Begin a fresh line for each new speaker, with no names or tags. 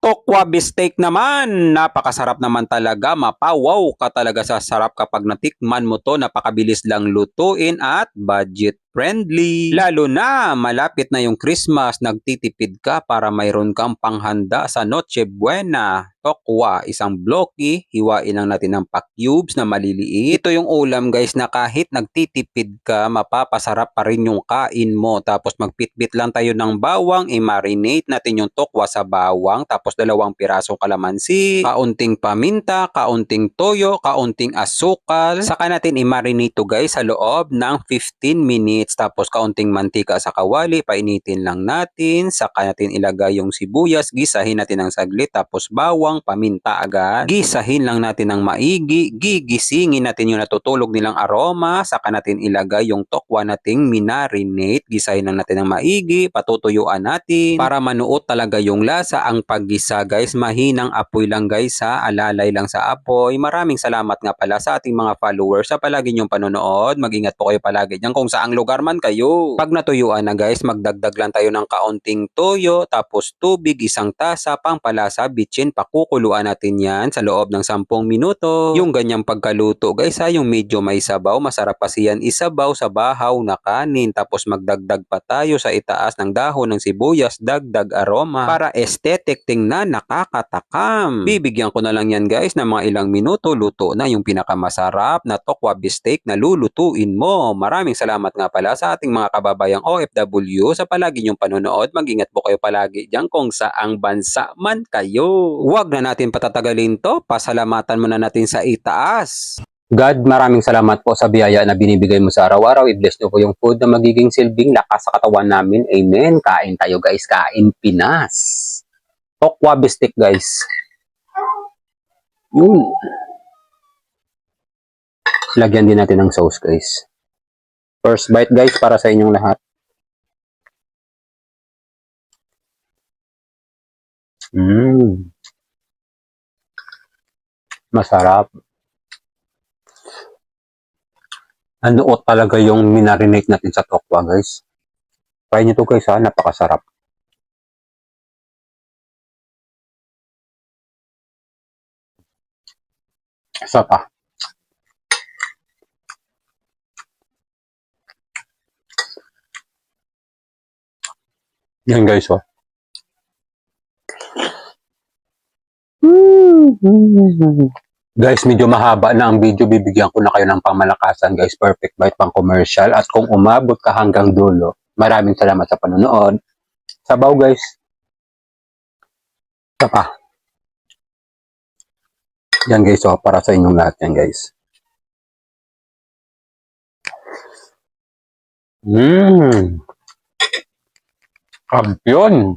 Tokwa beefsteak naman, napakasarap naman talaga, mapawaw ka talaga sa sarap kapag natikman mo to, napakabilis lang lutuin at budget friendly. Lalo na malapit na yung Christmas, nagtitipid ka para mayroon kang panghanda sa Noche Buena. Tokwa, isang blocky, hiwain lang natin ng pa-cubes na maliliit. Ito yung ulam guys na kahit nagtitipid ka, mapapasarap pa rin yung kain mo. Tapos magpitbit lang tayo ng bawang, i-marinate natin yung tokwa sa bawang, tapos 2 pirasong kalamansi, kaunting paminta, kaunting toyo, kaunting asukal. Saka natin i-marinate to guys sa loob ng 15 minutes. Tapos kaunting mantika sa kawali, painitin lang natin. Saka natin ilagay yung sibuyas, gisahin natin ng saglit, tapos bawang, paminta agad. Gisahin lang natin ng maigi, gigisingin natin yung natutulog nilang aroma, saka natin ilagay yung tokwa nating minarinate, gisahin lang natin ng maigi, patutuyuan natin para manuot talaga yung lasa. Ang paggisa guys, mahinang apoy lang guys ha, alalay lang sa apoy. Maraming salamat nga pala sa ating mga followers sa palagi niyong panonood. Mag-ingat po kayo palagi dyan kung saang lugar man kayo. Pag natuyuan na guys, magdagdag lang tayo ng kaunting toyo, tapos tubig, 1 tasa, pangpalasa, bitchin, pakukuluan natin yan sa loob ng 10 minuto. Yung ganyang pagkaluto guys ha, yung medyo may sabaw, masarap pa siyan isabaw sa bahaw na kanin. Tapos magdagdag pa tayo sa itaas ng dahon ng sibuyas, dagdag aroma para aesthetic, tingnan, nakakatakam. Bibigyan ko na lang yan guys ng mga ilang minuto, luto na yung pinakamasarap na tokwa beefsteak na lulutuin mo. Maraming salamat nga pala sa ating mga kababayang OFW sa palagi niyong panonood. Mag-ingat po kayo palagi dyan kung saang bansa man kayo. Huwag na natin patatagalin to, pasalamatan muna natin sa itaas. God, maraming salamat po sa biyaya na binibigay mo sa araw-araw. I-bless nyo po yung food na magiging silbing lakas sa katawan namin. Amen. Kain tayo guys, kain Pinas. Tokwa beefsteak guys. Yun. Lagyan din natin ng sauce guys. First bite guys para sa inyong lahat. Masarap. Nanuot talaga yung minarinate natin sa tokwa guys. Try nyo to guys ha, napakasarap. Isa pa. Yan guys oh. Guys, medyo mahaba na ang video. Bibigyan ko na kayo ng pamalakasan guys. Perfect bite pang commercial. At kung umabot ka hanggang dulo, maraming salamat sa panonood. Sabaw guys. Isa pa. Yan guys oh, para sa inyong lahat yan guys. Kampiyon.